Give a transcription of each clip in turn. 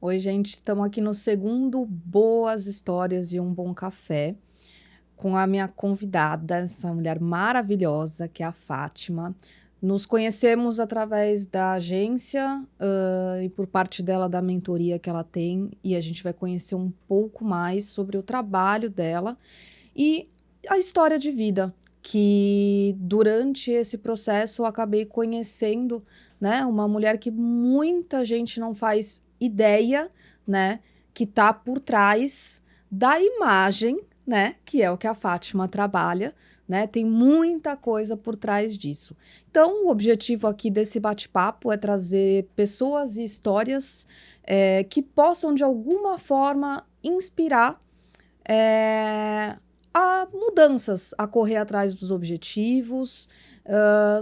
Oi, gente, estamos aqui no segundo Boas Histórias e um Bom Café, com a minha convidada, essa mulher maravilhosa, que é a Fátima. Nos conhecemos através da agência, e por parte dela da mentoria que ela tem, e a gente vai conhecer um pouco mais sobre o trabalho dela e a história de vida, que durante esse processo eu acabei conhecendo, né, uma mulher que muita gente não faz ideia, né, que tá por trás da imagem, né, que é o que a Fátima trabalha, né, tem muita coisa por trás disso. Então, o objetivo aqui desse bate-papo é trazer pessoas e histórias que possam, de alguma forma, inspirar eh, a mudanças, a correr atrás dos objetivos,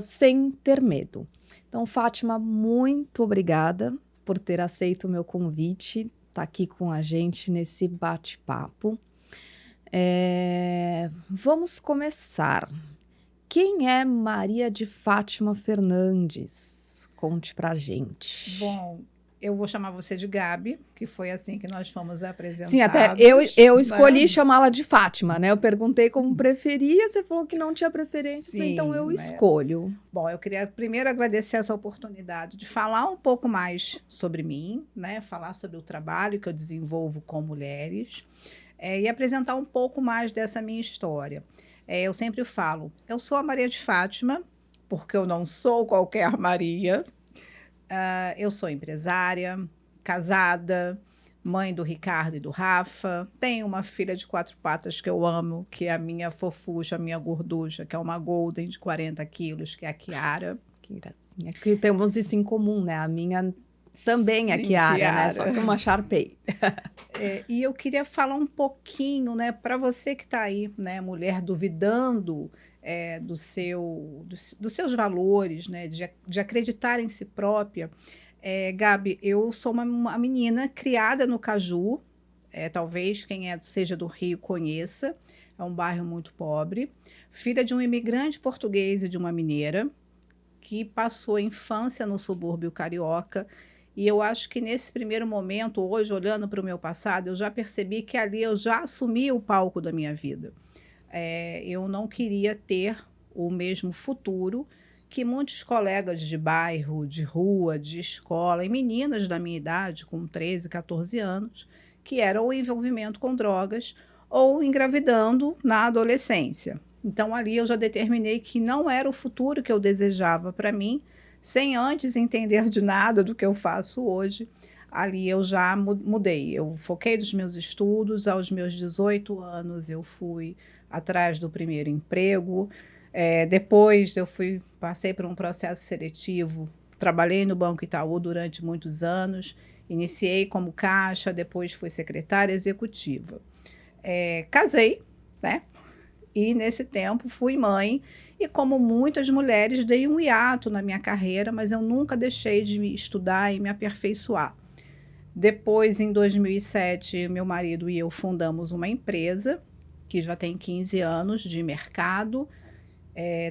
sem ter medo. Então, Fátima, muito obrigada por ter aceito o meu convite, tá aqui com a gente nesse bate-papo. Vamos começar. Quem é Maria de Fátima Fernandes? Conte pra gente. Bom, eu vou chamar você de Gabi, que foi assim que nós fomos Sim, até eu apresentados, escolhi né? chamá-la de Fátima, né? Eu perguntei como preferia, você falou que não tinha preferência, eu falei, então Sim, eu né? escolho. Bom, eu queria primeiro agradecer essa oportunidade de falar um pouco mais sobre mim, né? Falar sobre o trabalho que eu desenvolvo com mulheres, e apresentar um pouco mais dessa minha história. Eu sempre falo, eu sou a Maria de Fátima, porque eu não sou qualquer Maria. Eu sou empresária, casada, mãe do Ricardo e do Rafa. Tenho uma filha de 4 patas que eu amo, que é a minha fofucha, a minha gorducha, que é uma golden de 40 quilos, que é a Kiara. Que gracinha. Que temos isso em comum, né? A minha também é Sim, Kiara, né? Só que Kiara. uma Sharpei. E eu queria falar um pouquinho, né, para você que está aí, né, mulher duvidando dos seus valores, né, de acreditar em si própria. Gabi, eu sou uma menina criada no Caju, talvez quem seja do Rio conheça, é um bairro muito pobre, filha de um imigrante português e de uma mineira, que passou a infância no subúrbio carioca. E eu acho que nesse primeiro momento, hoje, olhando para o meu passado, eu já percebi que ali eu já assumi o palco da minha vida. Eu não queria ter o mesmo futuro que muitos colegas de bairro, de rua, de escola, e meninas da minha idade, com 13, 14 anos, que era o envolvimento com drogas ou engravidando na adolescência. Então, ali eu já determinei que não era o futuro que eu desejava para mim, sem antes entender de nada do que eu faço hoje. Ali eu já mudei. Eu foquei nos meus estudos. Aos meus 18 anos, eu fui atrás do primeiro emprego. Depois, passei por um processo seletivo. Trabalhei no Banco Itaú durante muitos anos. Iniciei como caixa, depois fui secretária executiva. Casei, né? E nesse tempo fui mãe e, como muitas mulheres, dei um hiato na minha carreira, mas eu nunca deixei de me estudar e me aperfeiçoar. Depois, em 2007, meu marido e eu fundamos uma empresa que já tem 15 anos de mercado,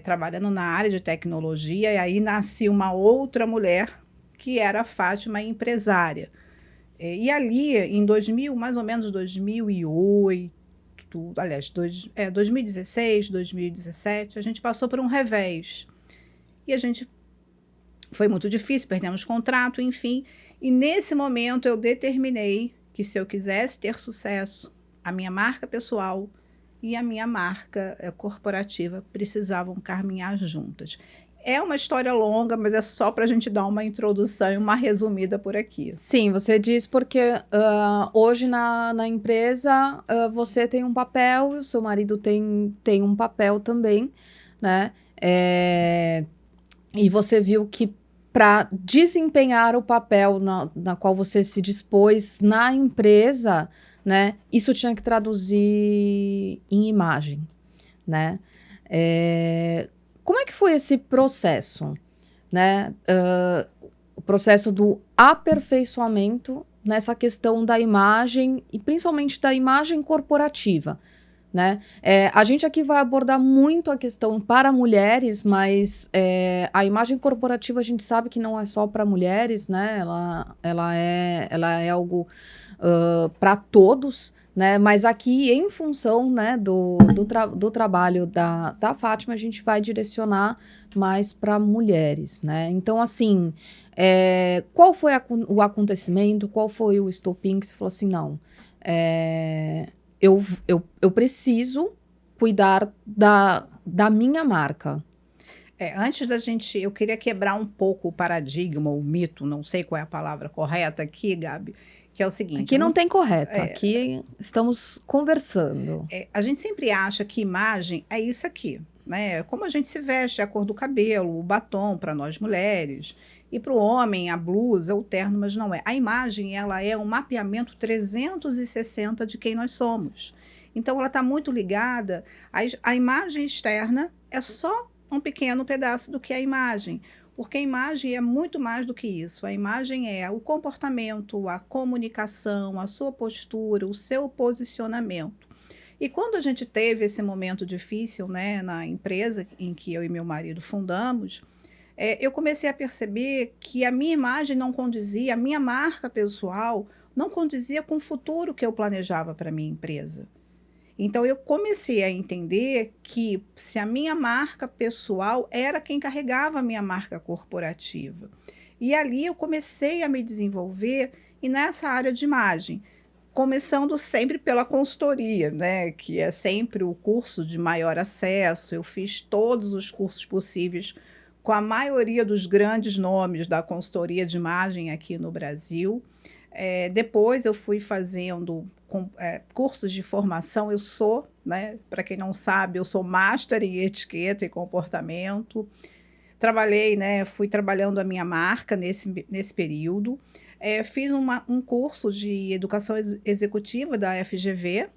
trabalhando na área de tecnologia, e aí nasci uma outra mulher, que era a Fátima, empresária. E ali, em 2000, mais ou menos 2008, aliás, 2016, 2017, a gente passou por um revés. E a gente foi muito difícil, perdemos contrato, enfim. E nesse momento eu determinei que se eu quisesse ter sucesso, a minha marca pessoal e a minha marca corporativa precisavam caminhar juntas. É uma história longa, mas é só para a gente dar uma introdução e uma resumida por aqui. Sim, você diz porque hoje na empresa você tem um papel e o seu marido tem um papel também, né? E você viu que para desempenhar o papel na qual você se dispôs na empresa, né? Isso tinha que traduzir em imagem, né? Como é que foi esse processo, né? O processo do aperfeiçoamento nessa questão da imagem e principalmente da imagem corporativa, né? A gente aqui vai abordar muito a questão para mulheres, mas a imagem corporativa a gente sabe que não é só para mulheres, né? Ela é algo para todos, né? Mas aqui, em função, né, do trabalho da Fátima, a gente vai direcionar mais para mulheres, né? Então, assim, qual foi o acontecimento, qual foi o estopim que você falou assim, não, eu preciso cuidar da minha marca. Antes da gente, eu queria quebrar um pouco o paradigma, o mito, não sei qual é a palavra correta aqui, Gabi, que é o seguinte, Aqui não tem correto, é, aqui estamos conversando. a gente sempre acha que imagem é isso aqui, né? Como a gente se veste, a cor do cabelo, o batom para nós mulheres, e para o homem a blusa, o terno, mas não é. A imagem, ela é um mapeamento 360 de quem nós somos. Então, ela está muito ligada, à imagem externa é só um pequeno pedaço do que é a imagem, porque a imagem é muito mais do que isso. A imagem é o comportamento, a comunicação, a sua postura, o seu posicionamento. E quando a gente teve esse momento difícil, né, na empresa em que eu e meu marido fundamos, eu comecei a perceber que a minha imagem não condizia, a minha marca pessoal não condizia com o futuro que eu planejava para a minha empresa. Então, eu comecei a entender que se a minha marca pessoal era quem carregava a minha marca corporativa. E ali eu comecei a me desenvolver e nessa área de imagem, começando sempre pela consultoria, né, que é sempre o curso de maior acesso. Eu fiz todos os cursos possíveis com a maioria dos grandes nomes da consultoria de imagem aqui no Brasil. Depois eu fui fazendo cursos de formação. Eu sou, né, para quem não sabe, eu sou master em etiqueta e comportamento. Trabalhei, né, fui trabalhando a minha marca nesse período. Fiz um curso de educação executiva da FGV,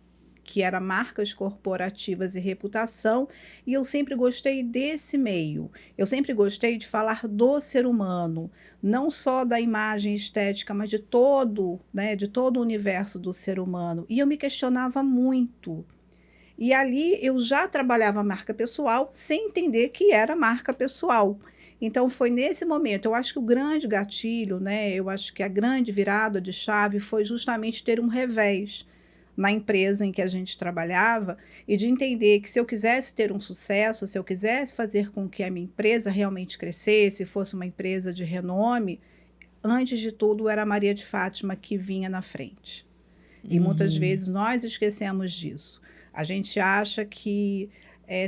que era marcas corporativas e reputação, e eu sempre gostei desse meio. Eu sempre gostei de falar do ser humano, não só da imagem estética, mas de todo, né, de todo o universo do ser humano. E eu me questionava muito. E ali eu já trabalhava a marca pessoal sem entender que era marca pessoal. Então foi nesse momento, eu acho que o grande gatilho, né, eu acho que a grande virada de chave foi justamente ter um revés na empresa em que a gente trabalhava e de entender que se eu quisesse ter um sucesso, se eu quisesse fazer com que a minha empresa realmente crescesse, fosse uma empresa de renome, antes de tudo era a Maria de Fátima que vinha na frente. E muitas vezes nós esquecemos disso. A gente acha que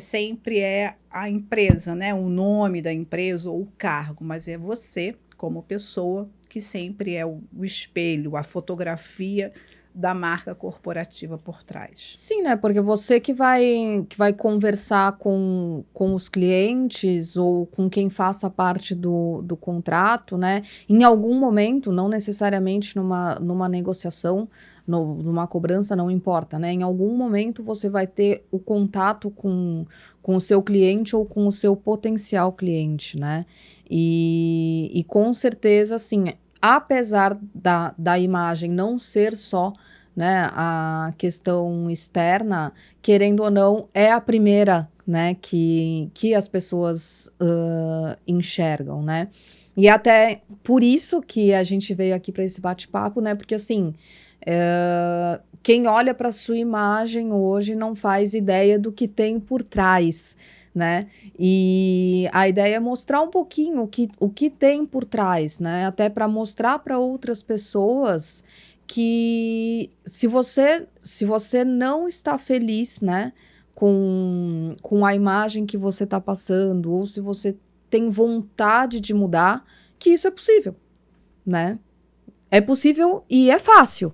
sempre é a empresa, né? O nome da empresa ou o cargo, mas é você, como pessoa, que sempre é o espelho, a fotografia da marca corporativa por trás. Sim, né? Porque você que vai conversar com os clientes ou com quem faça parte do contrato, né? Em algum momento, não necessariamente numa negociação, numa cobrança, não importa, né? Em algum momento você vai ter o contato com o seu cliente ou com o seu potencial cliente, né? E com certeza, assim, apesar da imagem não ser só, né, a questão externa, querendo ou não, é a primeira, né, que as pessoas enxergam, né? E até por isso que a gente veio aqui para esse bate-papo, né? Porque assim, quem olha para sua imagem hoje não faz ideia do que tem por trás, né? E a ideia é mostrar um pouquinho o que tem por trás, né? Até para mostrar para outras pessoas que se você não está feliz, né, com a imagem que você está passando, ou se você tem vontade de mudar, que isso é possível, né? É possível e é fácil,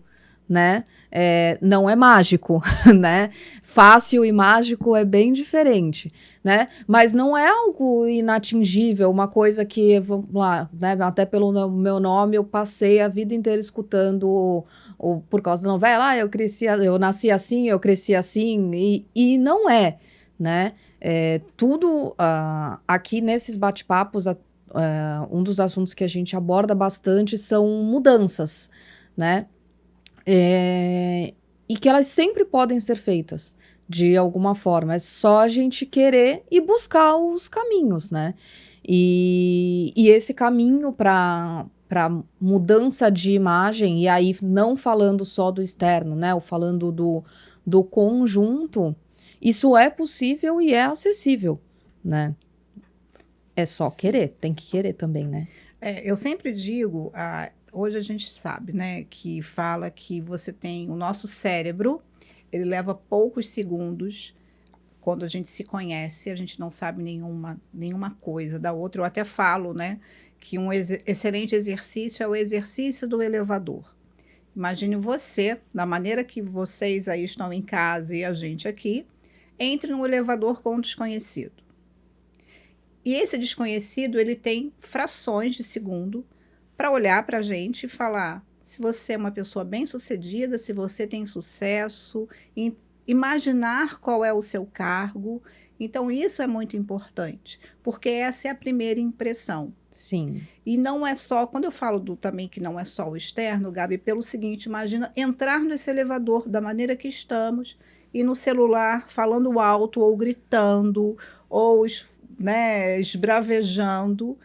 né? Não é mágico, né? Fácil e mágico é bem diferente, né? Mas não é algo inatingível, uma coisa que, vamos lá, né? Até pelo meu nome, eu passei a vida inteira escutando, por causa da novela, eu nasci assim, eu cresci assim, e não é, né? Tudo aqui nesses bate-papos, um dos assuntos que a gente aborda bastante são mudanças, né? E que elas sempre podem ser feitas, de alguma forma. É só a gente querer e buscar os caminhos, né? E esse caminho para mudança de imagem, e aí não falando só do externo, né? Ou falando do conjunto, isso é possível e é acessível, né? É só Sim. querer, tem que querer também, né? Eu sempre digo, hoje a gente sabe, né, que fala que você tem o nosso cérebro, ele leva poucos segundos. Quando a gente se conhece, a gente não sabe nenhuma coisa da outra. Eu até falo, né, que um excelente exercício é o exercício do elevador. Imagine você, da maneira que vocês aí estão em casa e a gente aqui, entre no elevador com um desconhecido. E esse desconhecido, ele tem frações de segundo para olhar para a gente e falar se você é uma pessoa bem-sucedida, se você tem sucesso, imaginar qual é o seu cargo. Então, isso é muito importante, porque essa é a primeira impressão. Sim. E não é só, quando eu falo também que não é só o externo, Gabi, pelo seguinte, imagina entrar nesse elevador da maneira que estamos e no celular falando alto ou gritando ou né, esbravejando,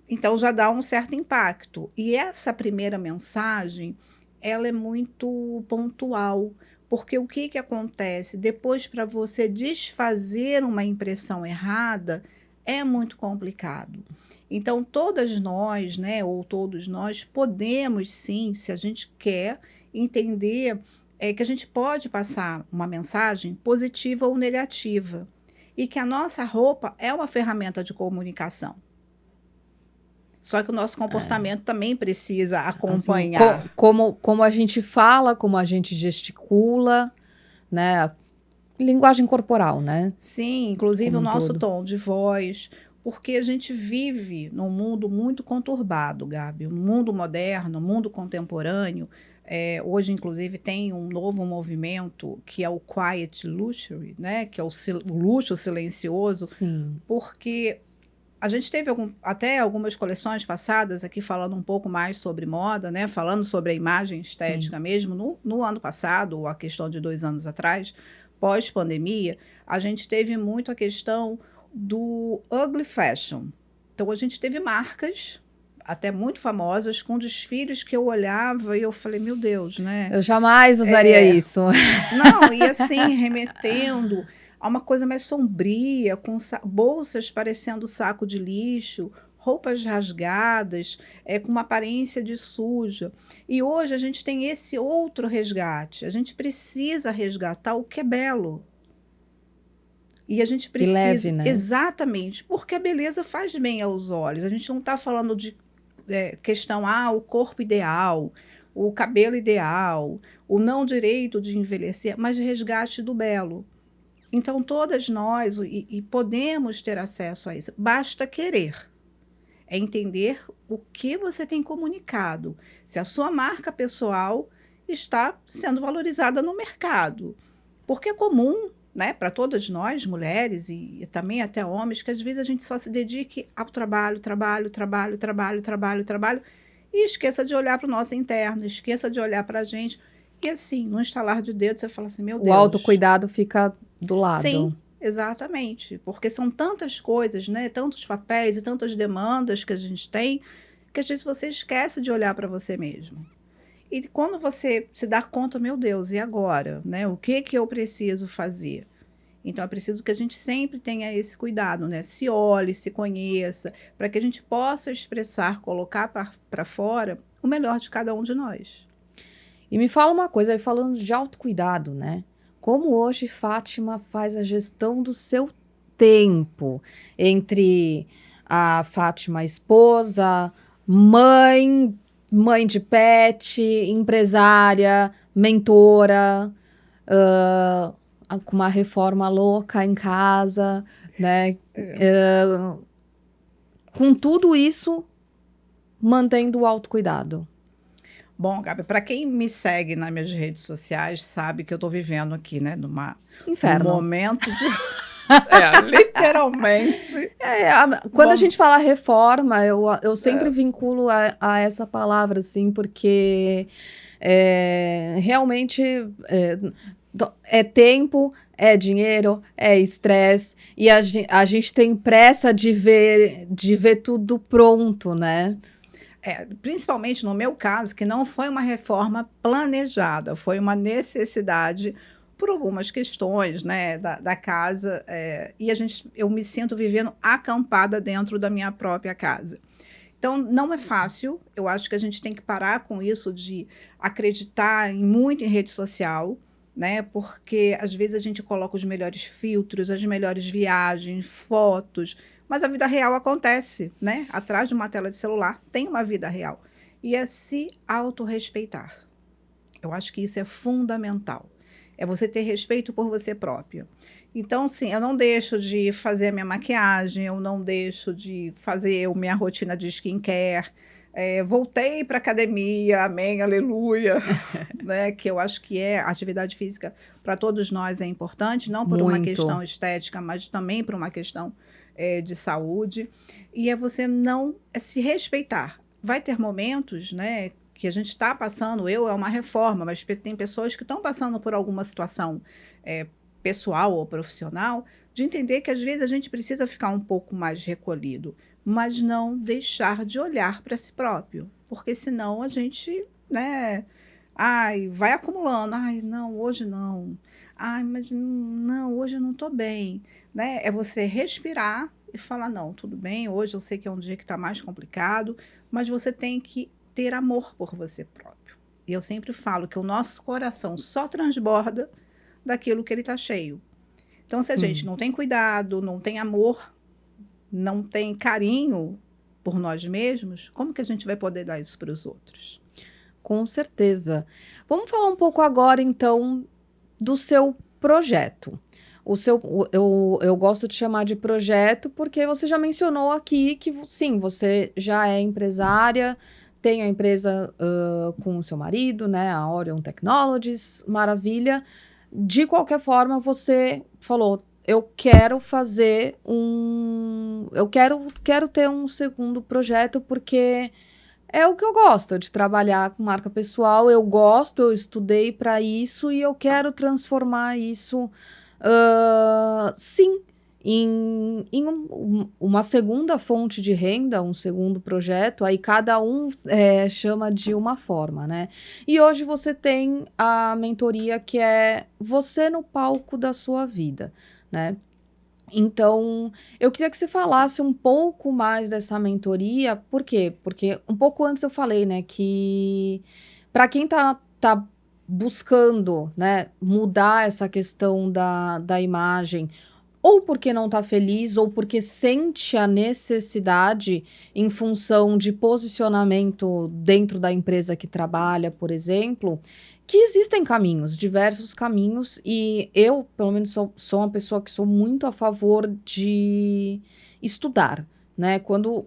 então já dá um certo impacto. E essa primeira mensagem, ela é muito pontual, porque o que acontece? Depois, para você desfazer uma impressão errada, é muito complicado. Então, todas nós, né, ou todos nós, podemos sim, se a gente quer, entender que a gente pode passar uma mensagem positiva ou negativa e que a nossa roupa é uma ferramenta de comunicação. Só que o nosso comportamento também precisa acompanhar. Assim, como a gente fala, como a gente gesticula, né? Linguagem corporal, né? Sim, inclusive Como o um nosso todo. tom de voz, porque a gente vive num mundo muito conturbado, Gabi. O mundo moderno, o mundo contemporâneo. Hoje, inclusive, tem um novo movimento que é o Quiet Luxury, né? Que é o luxo silencioso, Sim. porque a gente teve até algumas coleções passadas aqui falando um pouco mais sobre moda, né? Falando sobre a imagem estética Sim. mesmo. No ano passado, ou a questão de 2 anos atrás, pós-pandemia, a gente teve muito a questão do ugly fashion. Então, a gente teve marcas até muito famosas com desfiles que eu olhava e eu falei, meu Deus, né? Eu jamais usaria isso. Não, e assim, remetendo a uma coisa mais sombria, com bolsas parecendo saco de lixo, roupas rasgadas, com uma aparência de suja. E hoje a gente tem esse outro resgate. A gente precisa resgatar o que é belo. E a gente E leve, precisa, né? exatamente, porque a beleza faz bem aos olhos. A gente não está falando de questão, o corpo ideal, o cabelo ideal, o não direito de envelhecer, mas de resgate do belo. Então, todas nós e podemos ter acesso a isso. Basta querer. É entender o que você tem comunicado. Se a sua marca pessoal está sendo valorizada no mercado. Porque é comum, né, para todas nós, mulheres e também até homens, que às vezes a gente só se dedique ao trabalho, trabalho, trabalho, trabalho, trabalho, trabalho, e esqueça de olhar para o nosso interno, esqueça de olhar para a gente. E assim, num estalar de dedos, você fala assim, meu O Deus. autocuidado fica do lado. Sim, exatamente. Porque são tantas coisas, né? Tantos papéis e tantas demandas que a gente tem, que às vezes você esquece de olhar para você mesmo. E quando você se dá conta, meu Deus, e agora? Né? O que eu preciso fazer? Então, é preciso que a gente sempre tenha esse cuidado, né? Se olhe, se conheça, para que a gente possa expressar, colocar para fora o melhor de cada um de nós. E me fala uma coisa, aí falando de autocuidado, né? Como hoje Fátima faz a gestão do seu tempo entre a Fátima esposa, mãe de pet, empresária, mentora, com uma reforma louca em casa, né? Com tudo isso, mantendo o autocuidado. Bom, Gabi, para quem me segue nas minhas redes sociais, sabe que eu estou vivendo aqui, né, num Inferno. momento de... literalmente. Quando a gente fala reforma, eu sempre vinculo a essa palavra, assim, porque realmente É tempo, é dinheiro, é estresse, e a gente tem pressa de ver tudo pronto, né? Principalmente no meu caso, que não foi uma reforma planejada, foi uma necessidade por algumas questões, né, da casa, e eu me sinto vivendo acampada dentro da minha própria casa. Então, não é fácil. Eu acho que a gente tem que parar com isso de acreditar muito em rede social, né? Porque às vezes a gente coloca os melhores filtros, as melhores viagens, fotos, mas a vida real acontece, né? Atrás de uma tela de celular tem uma vida real. E é se autorrespeitar. Eu acho que isso é fundamental. É você ter respeito por você própria. Então, sim, eu não deixo de fazer a minha maquiagem, eu não deixo de fazer a minha rotina de skincare. Voltei para academia, amém, aleluia, né? Que eu acho que a atividade física para todos nós é importante, não por uma Muito. questão estética, mas também por uma questão de saúde. E é você não se respeitar. Vai ter momentos, né, que a gente está passando, é uma reforma, mas tem pessoas que estão passando por alguma situação pessoal ou profissional, de entender que às vezes a gente precisa ficar um pouco mais recolhido, mas não deixar de olhar para si próprio, porque senão a gente, né, ai, vai acumulando, ai, não, hoje não, ai, mas não, hoje eu não estou bem, né? É você respirar e falar, não, tudo bem, hoje eu sei que é um dia que está mais complicado, mas você tem que ter amor por você próprio. E eu sempre falo que o nosso coração só transborda daquilo que ele está cheio. Então, se a gente Sim. não tem cuidado, não tem amor, não tem carinho por nós mesmos, como que a gente vai poder dar isso para os outros? Com certeza. Vamos falar um pouco agora, então, do seu projeto. Eu gosto de chamar de projeto porque você já mencionou aqui que, sim, você já é empresária, tem a empresa com o seu marido, né, a Orion Technologies, maravilha. De qualquer forma, você falou, eu quero fazer quero ter um segundo projeto porque é o que eu gosto de trabalhar com marca pessoal. Eu estudei para isso e eu quero transformar isso, sim, uma segunda fonte de renda, um segundo projeto. Aí cada um chama de uma forma, né? E hoje você tem a mentoria que é você no palco da sua vida, né? Então, eu queria que você falasse um pouco mais dessa mentoria, por quê? Porque um pouco antes eu falei, né, que para quem tá buscando, né, mudar essa questão da imagem, ou porque não está feliz, ou porque sente a necessidade em função de posicionamento dentro da empresa que trabalha, por exemplo, que existem caminhos, diversos caminhos, e eu, pelo menos, sou uma pessoa que sou muito a favor de estudar, né? Quando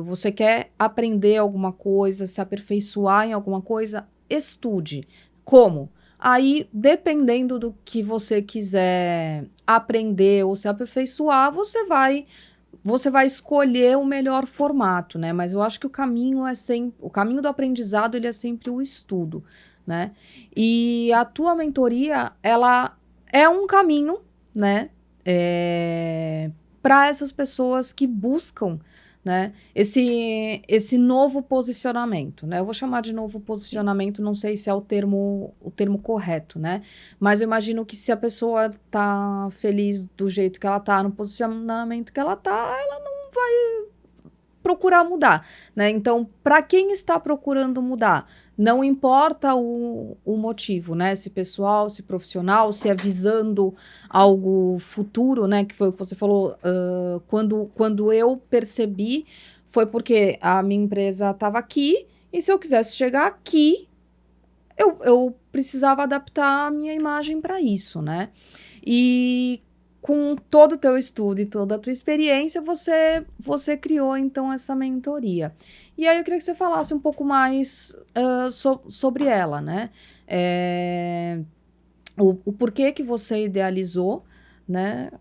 você quer aprender alguma coisa, se aperfeiçoar em alguma coisa, estude. Como? Aí, dependendo do que você quiser aprender ou se aperfeiçoar, você vai escolher o melhor formato, né? Mas eu acho que o caminho do aprendizado, ele é sempre o estudo, né? E a tua mentoria, ela é um caminho, né? Para essas pessoas que buscam, né, esse novo posicionamento, né? Eu vou chamar de novo Sim. posicionamento, não sei se é o termo correto, né? Mas eu imagino que se a pessoa tá feliz do jeito que ela tá, no posicionamento que ela tá, ela não vai procurar mudar, né? Então, para quem está procurando mudar, não importa o motivo, né? Se pessoal, se profissional, se é visando algo futuro, né? Que foi o que você falou, quando eu percebi, foi porque a minha empresa estava aqui, e se eu quisesse chegar aqui, eu precisava adaptar a minha imagem para isso, né? E com todo o teu estudo e toda a tua experiência, você criou, então, essa mentoria. E aí eu queria que você falasse um pouco mais sobre ela, né? O porquê que você idealizou, né?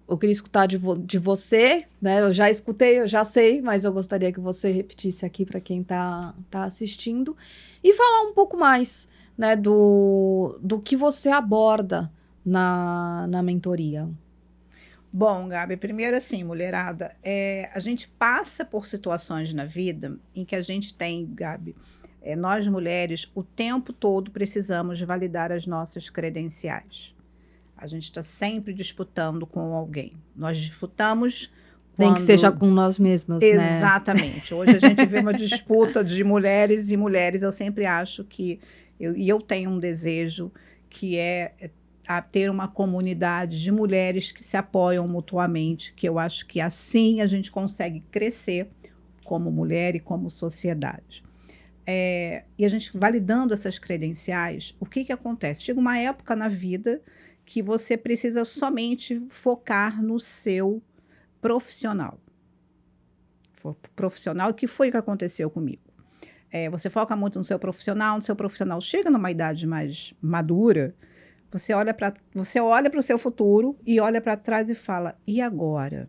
Eu queria escutar de você, né? Eu já escutei, eu já sei, mas eu gostaria que você repetisse aqui para quem tá assistindo. E falar um pouco mais, né, do que você aborda na mentoria. Bom, Gabi, primeiro assim, mulherada, a gente passa por situações na vida em que a gente tem, Gabi, nós mulheres, o tempo todo precisamos validar as nossas credenciais. A gente está sempre disputando com alguém. Nós disputamos Nem que seja quando... com nós mesmas, né? Exatamente. Hoje a gente vê uma disputa de mulheres e mulheres. Eu sempre acho que... eu tenho um desejo que é a ter uma comunidade de mulheres que se apoiam mutuamente, que eu acho que assim a gente consegue crescer como mulher e como sociedade. E a gente validando essas credenciais, o que acontece? Chega uma época na vida que você precisa somente focar no seu profissional. Profissional, que foi o que aconteceu comigo. Você foca muito no seu profissional chega numa idade mais madura, você olha para o seu futuro e olha para trás e fala, e agora?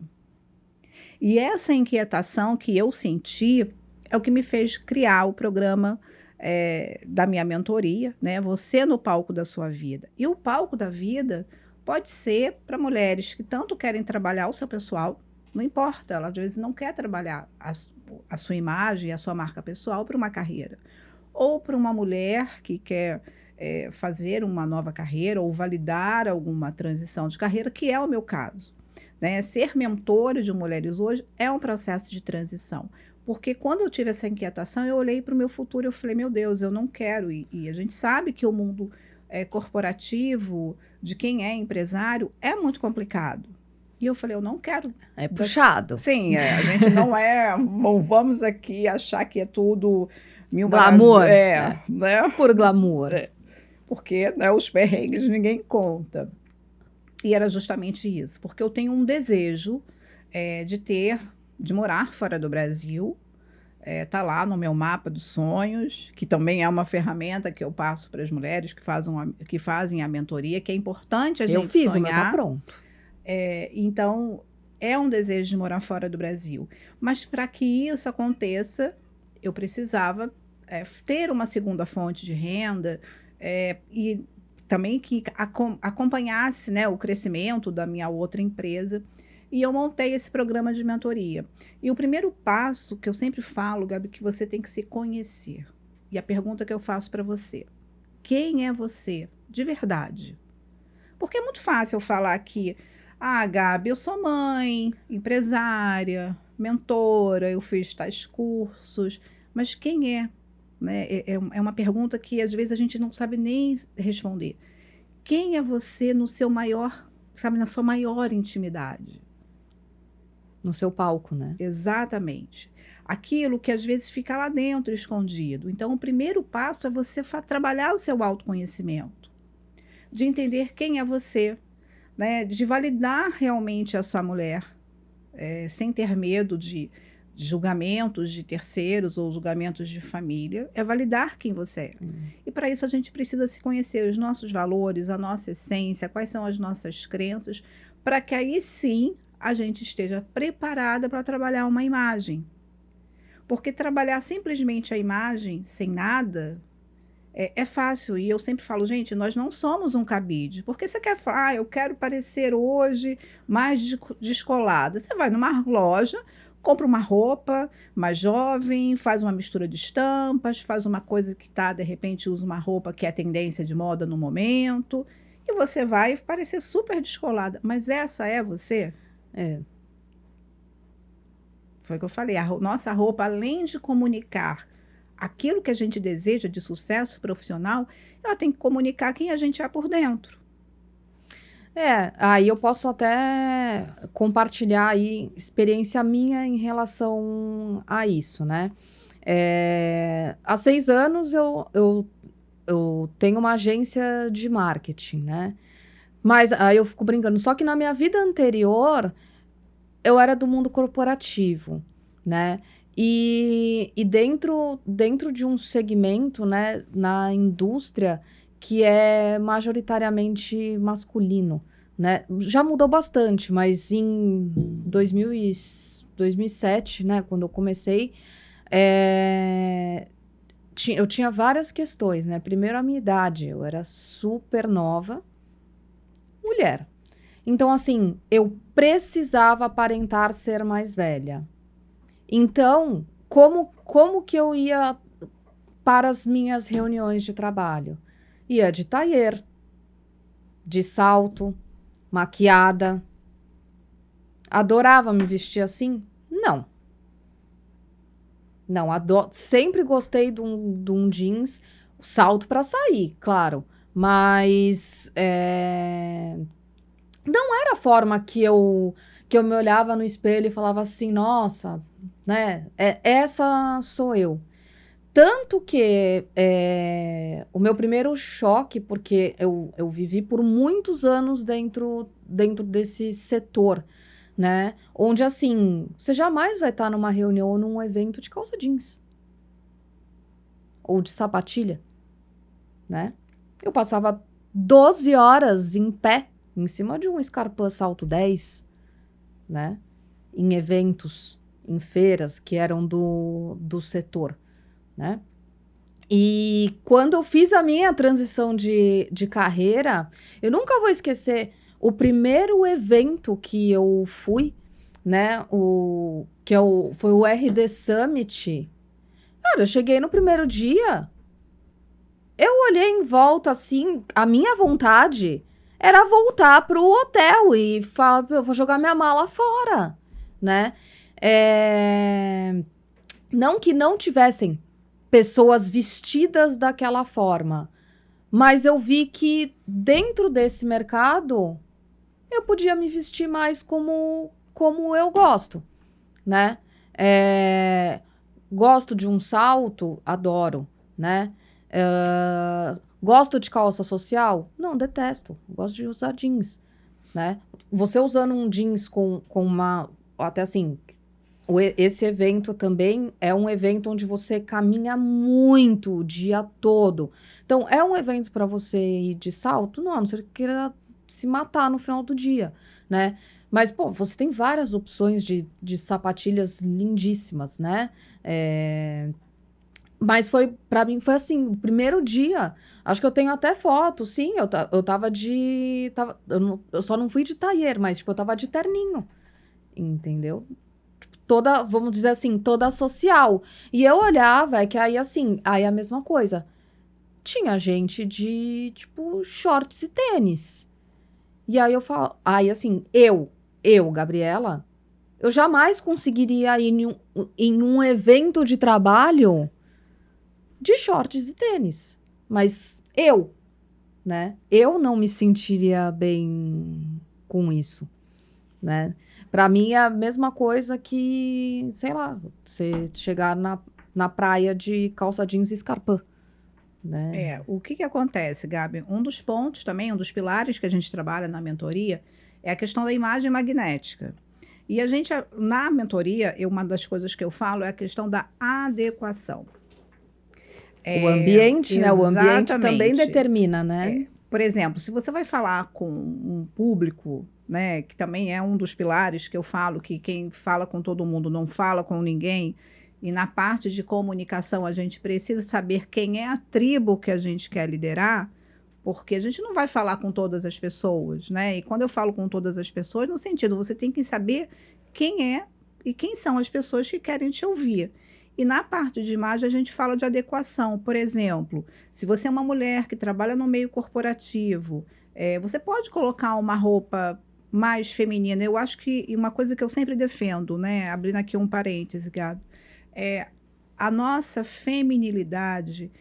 E essa inquietação que eu senti é o que me fez criar o programa da minha mentoria, né? Você no palco da sua vida. E o palco da vida pode ser para mulheres que tanto querem trabalhar o seu pessoal, não importa, ela às vezes não quer trabalhar a sua imagem, a sua marca pessoal para uma carreira. Ou para uma mulher que quer fazer uma nova carreira ou validar alguma transição de carreira, que é o meu caso. Né? Ser mentora de mulheres hoje é um processo de transição. Porque quando eu tive essa inquietação, eu olhei para o meu futuro e eu falei, meu Deus, eu não quero. E a gente sabe que o mundo corporativo, de quem é empresário, é muito complicado. E eu falei, eu não quero. É puxado. Sim, a gente não bom, vamos aqui achar que é tudo mil glamour. Né? Por glamour. Porque né, os perrengues ninguém conta. E era justamente isso, porque eu tenho um desejo de morar fora do Brasil, tá lá no meu mapa dos sonhos, que também é uma ferramenta que eu passo para as mulheres que fazem a mentoria, que é importante a gente sonhar. Eu fiz, o meu tá pronto. Então, é um desejo de morar fora do Brasil. Mas para que isso aconteça, eu precisava ter uma segunda fonte de renda e também que acompanhasse né, o crescimento da minha outra empresa. E eu montei esse programa de mentoria. E o primeiro passo que eu sempre falo, Gabi, que você tem que se conhecer. E a pergunta que eu faço para você, quem é você de verdade? Porque é muito fácil eu falar aqui, Gabi, eu sou mãe, empresária, mentora, eu fiz tais cursos, mas quem é? Né? É uma pergunta que às vezes a gente não sabe nem responder. Quem é você no seu maior, sabe, na sua maior intimidade? No seu palco, né? Exatamente. Aquilo que às vezes fica lá dentro, escondido. Então, o primeiro passo é você trabalhar o seu autoconhecimento, de entender quem é você, né? De validar realmente a sua mulher, sem ter medo de julgamentos de terceiros ou julgamentos de família, é validar quem você é. E para isso a gente precisa se conhecer os nossos valores, a nossa essência, quais são as nossas crenças, para que aí sim a gente esteja preparada para trabalhar uma imagem. Porque trabalhar simplesmente a imagem, sem nada, é fácil. E eu sempre falo, gente, nós não somos um cabide. Porque você quer falar, eu quero parecer hoje mais descolada. Você vai numa loja, compra uma roupa mais jovem, faz uma mistura de estampas, faz uma coisa que de repente usa uma roupa que é tendência de moda no momento, e você vai parecer super descolada. Mas essa é você? Foi o que eu falei, nossa roupa, além de comunicar aquilo que a gente deseja de sucesso profissional, ela tem que comunicar quem a gente é por dentro. Aí eu posso até compartilhar aí experiência minha em relação a isso, né? Há 6 anos eu tenho uma agência de marketing, né? Mas aí eu fico brincando, só que na minha vida anterior eu era do mundo corporativo, né? E dentro de um segmento, né, na indústria que é majoritariamente masculino, né? Já mudou bastante, mas em 2007, né, quando eu comecei, eu tinha várias questões, né? Primeiro, a minha idade. Eu era super nova, mulher. Então, assim, eu precisava aparentar ser mais velha. Então, como que eu ia para as minhas reuniões de trabalho? Ia de tailleur, de salto, maquiada. Adorava me vestir assim? Não. Não, sempre gostei de um jeans, salto para sair, claro. Mas não era a forma que eu me olhava no espelho e falava assim, nossa, né? Essa sou eu. Tanto que o meu primeiro choque, porque eu vivi por muitos anos dentro desse setor, né? Onde, assim, você jamais vai estar numa reunião ou num evento de calça jeans ou de sapatilha, né? Eu passava 12 horas em pé, em cima de um Scarpa Salto 10, né? Em eventos, em feiras que eram do setor, né? E quando eu fiz a minha transição de carreira, eu nunca vou esquecer o primeiro evento que eu fui, né? Foi o RD Summit. Cara, eu cheguei no primeiro dia, eu olhei em volta assim, a minha vontade era voltar pro hotel e falar, eu vou jogar minha mala fora, né? Não que não tivessem pessoas vestidas daquela forma, mas eu vi que dentro desse mercado eu podia me vestir mais como eu gosto, né? Gosto de um salto, adoro, né? Gosto de calça social? Não, detesto. Gosto de usar jeans, né? Você usando um jeans com uma... Até assim, esse evento também é um evento onde você caminha muito o dia todo. Então, é um evento para você ir de salto? Não, você queira se matar no final do dia, né? Mas, pô, você tem várias opções de sapatilhas lindíssimas, né? Mas para mim foi assim, o primeiro dia, acho que eu tenho até foto, sim, eu tava eu só não fui de tailleur, mas, tipo, eu tava de terninho, entendeu? Toda, vamos dizer assim, toda social. E eu olhava, que aí assim, aí a mesma coisa. Tinha gente de, tipo, shorts e tênis. E aí eu falo, aí assim, Gabriela, eu jamais conseguiria ir em um evento de trabalho de shorts e tênis. Mas né? Eu não me sentiria bem com isso, né? Para mim é a mesma coisa que, sei lá, você chegar na praia de calça jeans e escarpã, né? O que acontece, Gabi? Um dos pontos também, um dos pilares que a gente trabalha na mentoria é a questão da imagem magnética. E a gente, na mentoria, uma das coisas que eu falo é a questão da adequação. O ambiente, né? O ambiente também determina, né? Por exemplo, se você vai falar com um público, né, que também é um dos pilares que eu falo, que quem fala com todo mundo não fala com ninguém, e na parte de comunicação a gente precisa saber quem é a tribo que a gente quer liderar, porque a gente não vai falar com todas as pessoas, né? E quando eu falo com todas as pessoas, no sentido, você tem que saber quem é e quem são as pessoas que querem te ouvir. E na parte de imagem a gente fala de adequação. Por exemplo, se você é uma mulher que trabalha no meio corporativo, você pode colocar uma roupa mais feminina. Eu acho que uma coisa que eu sempre defendo, né? Abrindo aqui um parêntese, Gabi, a nossa feminilidade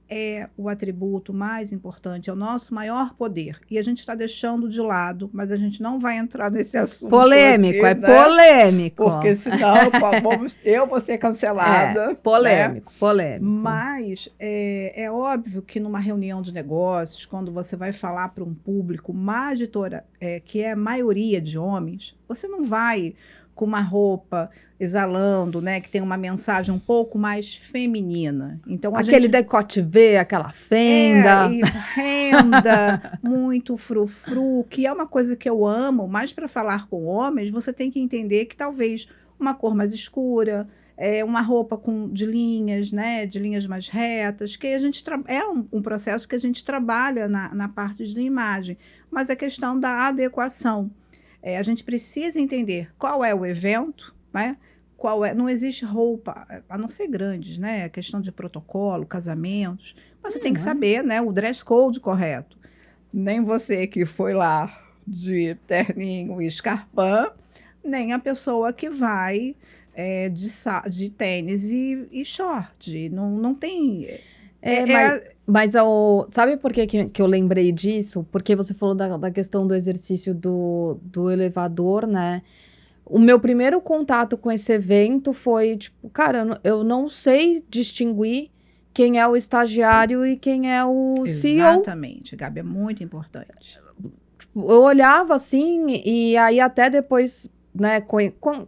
é o atributo mais importante, é o nosso maior poder. E a gente está deixando de lado, mas a gente não vai entrar nesse assunto. Polêmico, aqui, né? Polêmico. Porque senão eu vou ser cancelada. Polêmico, né? Polêmico. Mas é óbvio que numa reunião de negócios, quando você vai falar para um público que é a maioria de homens, você não vai com uma roupa exalando, né, que tem uma mensagem um pouco mais feminina. Então aquele decote V, aquela fenda. E renda, muito frufru, que é uma coisa que eu amo, mas para falar com homens, você tem que entender que talvez uma cor mais escura, uma roupa de linhas, né, de linhas mais retas, que a gente é um processo que a gente trabalha na parte de imagem, mas a questão da adequação. A gente precisa entender qual é o evento, né? Não existe roupa, a não ser grandes, né? A questão de protocolo, casamentos, mas você tem que saber, né, o dress code correto. Nem você que foi lá de terninho e escarpão, nem a pessoa que vai de tênis e short. Não tem. Mas sabe por que eu lembrei disso? Porque você falou da questão do exercício do elevador, né? O meu primeiro contato com esse evento foi, tipo, cara, eu não sei distinguir quem é o estagiário e quem é o CEO. Exatamente, Gabi, é muito importante. Eu olhava assim, e aí até depois, né,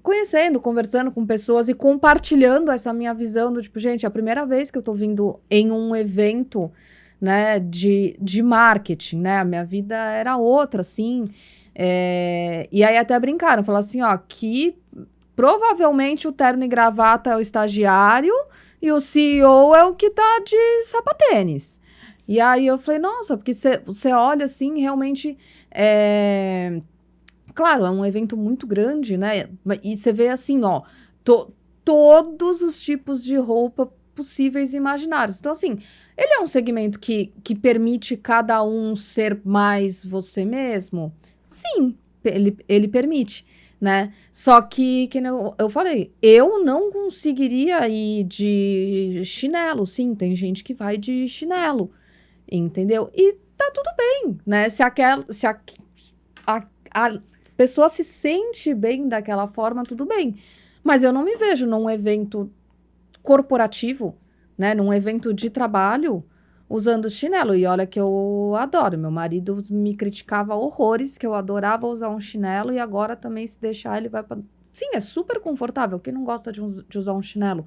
conhecendo, conversando com pessoas e compartilhando essa minha visão do tipo, gente, é a primeira vez que eu tô vindo em um evento, né, de marketing, né, a minha vida era outra, assim, e aí até brincaram, falaram assim, ó, que provavelmente o terno e gravata é o estagiário e o CEO é o que tá de sapatênis. E aí eu falei, nossa, porque você olha assim, realmente, claro, é um evento muito grande, né? E você vê assim, ó, todos os tipos de roupa possíveis e imaginários. Então, assim, ele é um segmento que permite cada um ser mais você mesmo? Sim, ele permite, né? Só que eu falei, eu não conseguiria ir de chinelo. Sim, tem gente que vai de chinelo, entendeu? E tá tudo bem, né? Se a pessoa se sente bem daquela forma, tudo bem. Mas eu não me vejo num evento corporativo, né? Num evento de trabalho, usando chinelo. E olha que eu adoro. Meu marido me criticava horrores, que eu adorava usar um chinelo. E agora também, se deixar, ele vai para... Sim, é super confortável. Quem não gosta de usar um chinelo?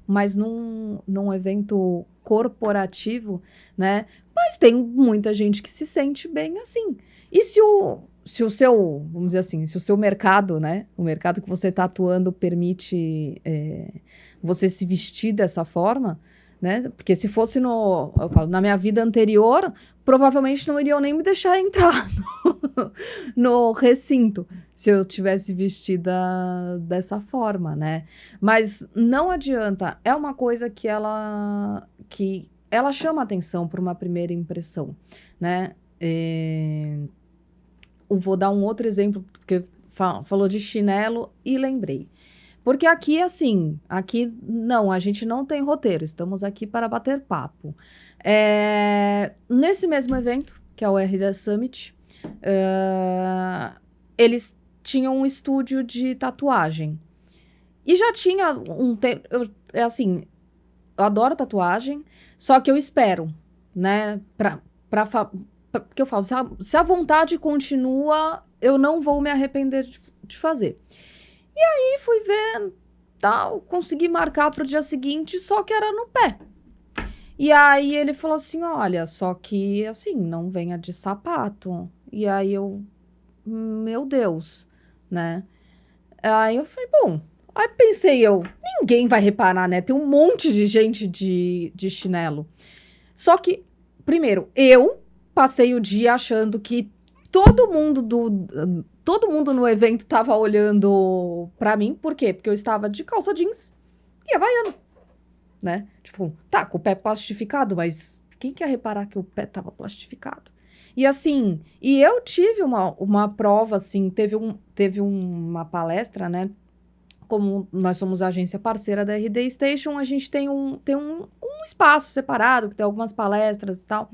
Mas num evento corporativo, né? Mas tem muita gente que se sente bem assim. E se o seu, vamos dizer assim, se o seu mercado, né? O mercado que você está atuando permite você se vestir dessa forma, né? Porque se fosse eu falo, na minha vida anterior, provavelmente não iriam nem me deixar entrar no recinto se eu tivesse vestida dessa forma, né? Mas não adianta, é uma coisa que ela chama atenção por uma primeira impressão, né? Eu vou dar um outro exemplo, porque falou de chinelo e lembrei. Porque aqui, assim, não, a gente não tem roteiro, estamos aqui para bater papo. Nesse mesmo evento, que é o RZ Summit, eles tinham um estúdio de tatuagem. E já tinha um tempo, assim, eu adoro tatuagem, só que eu espero, né, porque eu falo, se a vontade continua, eu não vou me arrepender de fazer. E aí fui ver, tal, consegui marcar para o dia seguinte, só que era no pé. E aí ele falou assim, olha, só que assim, não venha de sapato. E aí meu Deus, né? Aí eu falei, bom, aí pensei ninguém vai reparar, né? Tem um monte de gente de chinelo. Só que, primeiro, eu passei o dia achando que todo mundo no evento tava olhando pra mim. Por quê? Porque eu estava de calça jeans e havaiana, né? Tipo, tá, com o pé plastificado, mas quem quer reparar que o pé tava plastificado? E assim, eu tive uma prova, assim, teve uma palestra, né? Como nós somos a agência parceira da RD Station, a gente tem um espaço separado, que tem algumas palestras e tal.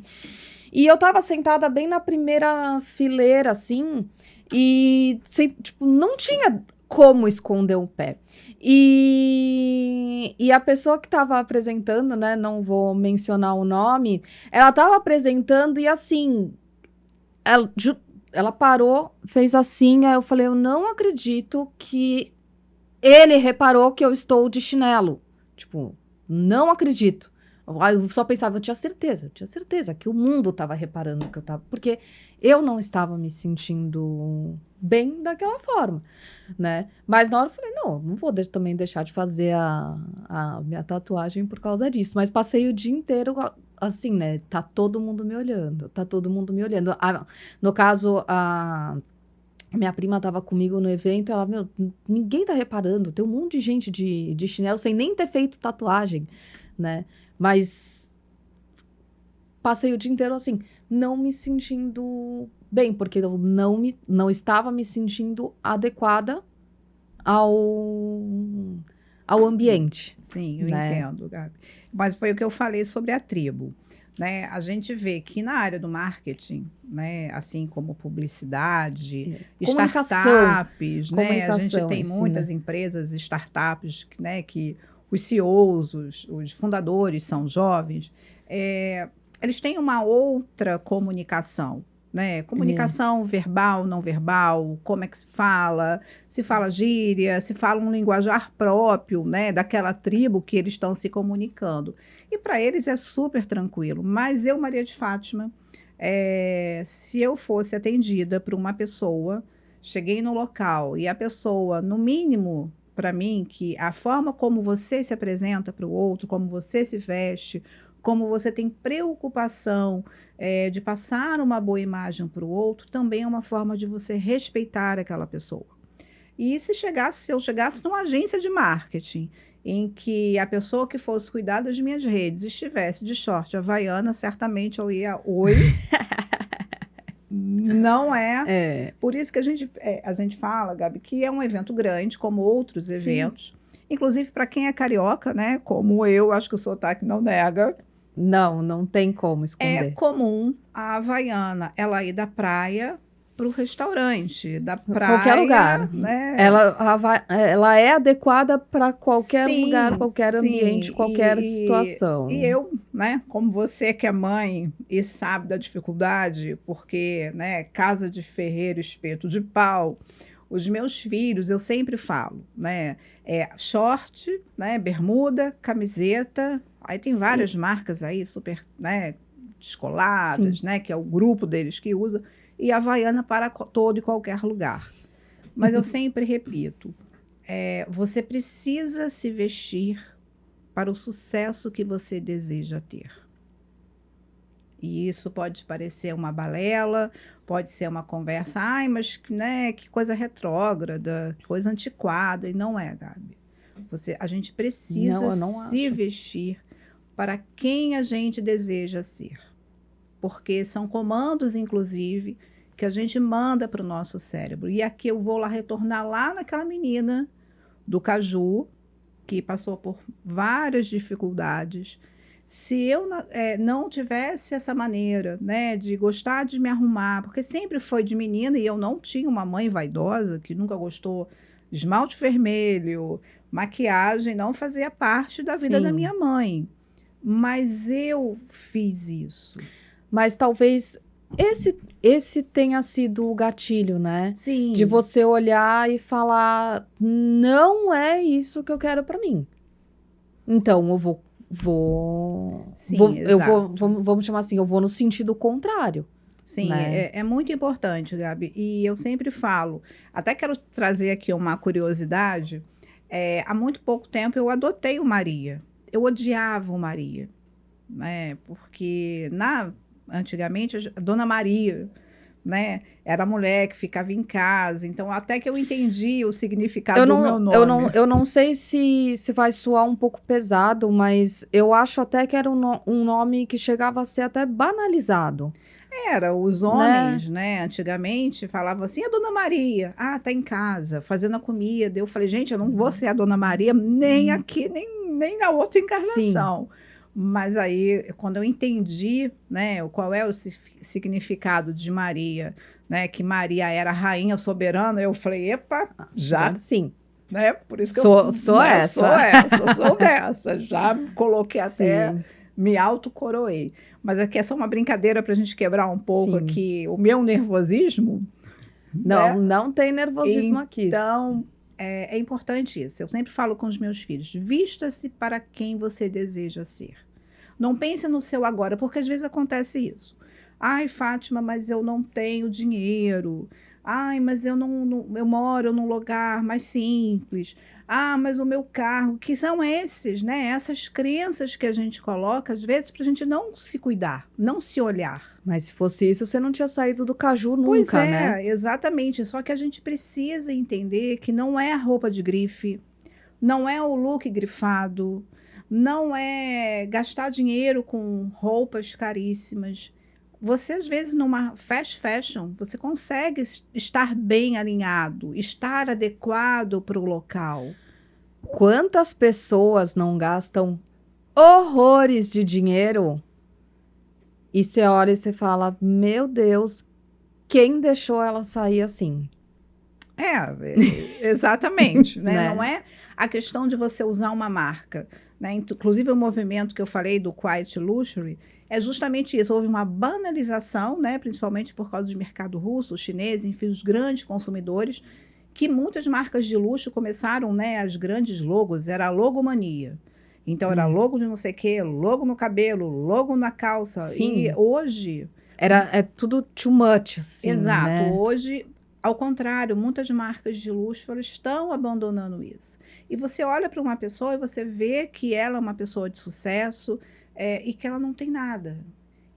E eu tava sentada bem na primeira fileira, assim, e tipo, não tinha como esconder o pé. E a pessoa que tava apresentando, né, não vou mencionar o nome, ela tava apresentando e assim, ela parou, fez assim, aí eu falei, eu não acredito que ele reparou que eu estou de chinelo. Tipo, não acredito. Eu só pensava, eu tinha certeza que o mundo estava reparando que eu estava, porque eu não estava me sentindo bem daquela forma, né? Mas na hora eu falei, não vou também deixar de fazer a minha tatuagem por causa disso. Mas passei o dia inteiro assim, né? Tá todo mundo me olhando, tá todo mundo me olhando. No caso, a minha prima estava comigo no evento, ela, meu, ninguém tá reparando, tem um monte de gente de chinelo sem nem ter feito tatuagem, né? Mas passei o dia inteiro assim, não me sentindo bem, porque eu não estava me sentindo adequada ao ambiente, Sim, eu né? entendo, Gabi. Mas foi o que eu falei sobre a tribo, né? A gente vê que na área do marketing, né, assim como publicidade, Comunicação, startups, né? A gente comunicação, tem assim, muitas né? empresas, startups, né, que os CEOs, os fundadores são jovens, eles têm uma outra comunicação, né? É, Comunicação verbal, não verbal, como é que se fala gíria, se fala um linguajar próprio, né, daquela tribo que eles estão se comunicando. E para eles é super tranquilo. Mas eu, Maria de Fátima, se eu fosse atendida por uma pessoa, cheguei no local e a pessoa, no mínimo, para mim, que a forma como você se apresenta para o outro, como você se veste, como você tem preocupação de passar uma boa imagem para o outro, também é uma forma de você respeitar aquela pessoa. E se eu chegasse numa agência de marketing, em que a pessoa que fosse cuidar das minhas redes estivesse de short havaiana, certamente eu ia, oi, não é. é, Por isso que a gente fala, Gabi, que é um evento grande, como outros sim. eventos. Inclusive, para quem é carioca, né, como eu, acho que o sotaque não nega, Não tem como é esconder. comum a havaiana ela ir da praia para o restaurante, da Qualquer praia, lugar. né? Ela é adequada para qualquer lugar, Sim, qualquer ambiente, sim. qualquer E situação. eu, né, como você que é mãe e sabe da dificuldade, porque, né, casa de ferreiro, espeto de pau, os meus filhos, eu sempre falo, né, short, né, bermuda, camiseta, aí tem E- várias marcas aí, super, né, sim. descoladas, né, que é o grupo deles que usa, e havaiana para todo e qualquer lugar. Mas eu sempre repito, você precisa se vestir para o sucesso que você deseja ter. E isso pode parecer uma balela, pode ser uma conversa, ai, mas né, que coisa retrógrada, que coisa antiquada, e não é, Gabi. A gente Não, precisa eu não se acho. vestir para quem a gente deseja ser. Porque são comandos, inclusive, que a gente manda para o nosso cérebro. E aqui eu vou lá retornar lá naquela menina do Caju, que passou por várias dificuldades. Se eu não tivesse essa maneira, né, de gostar de me arrumar, porque sempre foi de menina e eu não tinha uma mãe vaidosa que nunca gostou de esmalte vermelho, maquiagem, não fazia parte da vida da Sim. minha mãe. Mas eu fiz isso. Mas talvez esse tenha sido o gatilho, né? De Sim, você olhar e falar, não é isso que eu quero para mim. Então, sim, exato. vamos chamar assim, eu vou no sentido contrário, Sim, né? é muito importante, Gabi. E eu sempre falo, até quero trazer aqui uma curiosidade. Há muito pouco tempo eu adotei o Maria. Eu odiava o Maria, né? Porque antigamente a Dona Maria, né, era a mulher que ficava em casa. Então, até que eu entendi o significado do meu nome. Eu não sei se vai soar um pouco pesado, mas eu acho até que era um nome que chegava a ser até banalizado, Era, os né? homens, né, antigamente falavam assim, a Dona Maria, tá em casa, fazendo a comida. Eu falei, gente, eu não vou ser a Dona Maria nem aqui, nem na outra Sim, encarnação. Mas aí, quando eu entendi, né, qual é o significado de Maria, né, que Maria era a rainha soberana, eu falei, epa, já, agora sim. né, por isso que Sou né, essa. sou dessa, já coloquei até, Sim, me autocoroei. Mas aqui é só uma brincadeira para a gente quebrar um pouco sim. aqui o meu nervosismo, né? Não tem nervosismo aqui. Então, é importante isso. Eu sempre falo com os meus filhos: vista-se para quem você deseja ser. Não pense no seu agora, porque às vezes acontece isso. Ai, Fátima, mas eu não tenho dinheiro. Ai, mas eu moro num lugar mais simples. Ah, mas o meu carro, que são esses, né? Essas crenças que a gente coloca, às vezes, para a gente não se cuidar, não se olhar. Mas se fosse isso, você não tinha saído do caju Pois nunca, né? é, exatamente. Só que a gente precisa entender que não é a roupa de grife, não é o look grifado, não é gastar dinheiro com roupas caríssimas. Você, às vezes, numa fast fashion, você consegue estar bem alinhado, estar adequado para o local. Quantas pessoas não gastam horrores de dinheiro e você olha e você fala, meu Deus, quem deixou ela sair assim? Exatamente, né? Né? Não é a questão de você usar uma marca, né? Inclusive o movimento que eu falei do Quiet Luxury é justamente isso. Houve uma banalização, né? Principalmente por causa do mercado russo, chinês, enfim, os grandes consumidores, que muitas marcas de luxo começaram, né? As grandes logos, era a logomania. Então era logo de não sei o quê, logo no cabelo, logo na calça. Sim. E hoje É tudo too much, assim, exato. né? Hoje, ao contrário, muitas marcas de luxo elas estão abandonando isso. E você olha para uma pessoa e você vê que ela é uma pessoa de sucesso e que ela não tem nada.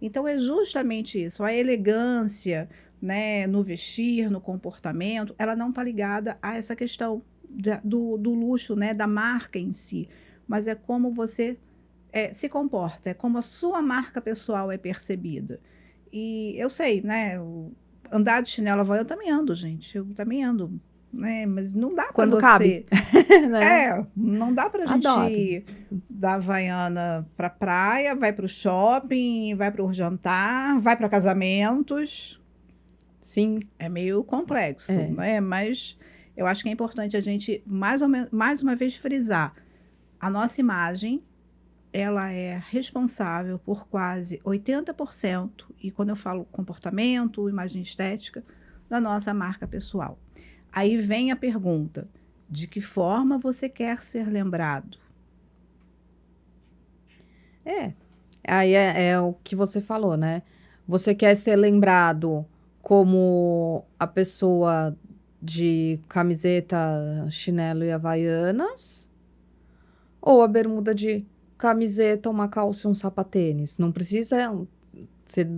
Então, é justamente isso. A elegância, né, no vestir, no comportamento, ela não está ligada a essa questão do luxo, né, da marca em si. Mas é como você se comporta, é como a sua marca pessoal é percebida. E eu sei, né? Andar de chinelo havaiana, eu também ando, gente. Eu também ando, né? Mas não dá para Quando você. cabe. Né? Não dá para a gente Adoro. ir da Havaiana para praia, vai para o shopping, vai para o jantar, vai para casamentos. Sim. É meio complexo, É. né? Mas eu acho que é importante a gente, mais uma vez, frisar. A nossa imagem, ela é responsável por quase 80%, e quando eu falo comportamento, imagem estética, da nossa marca pessoal. Aí vem a pergunta, de que forma você quer ser lembrado? Aí é o que você falou, né? Você quer ser lembrado como a pessoa de camiseta, chinelo e havaianas? Ou a bermuda de camiseta, uma calça e um sapatênis? Não precisa ser.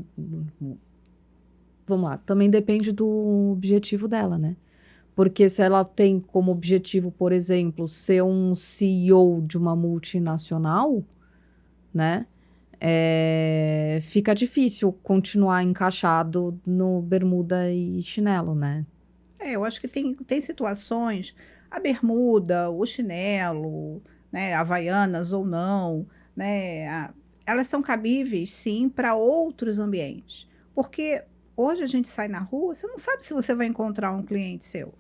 Vamos lá, também depende do objetivo dela, né? Porque se ela tem como objetivo, por exemplo, ser um CEO de uma multinacional, né? Fica difícil continuar encaixado no bermuda e chinelo, né? Eu acho que tem situações, a bermuda, o chinelo, né, havaianas ou não, né, elas são cabíveis, sim, para outros ambientes. Porque hoje a gente sai na rua, você não sabe se você vai encontrar um cliente seu.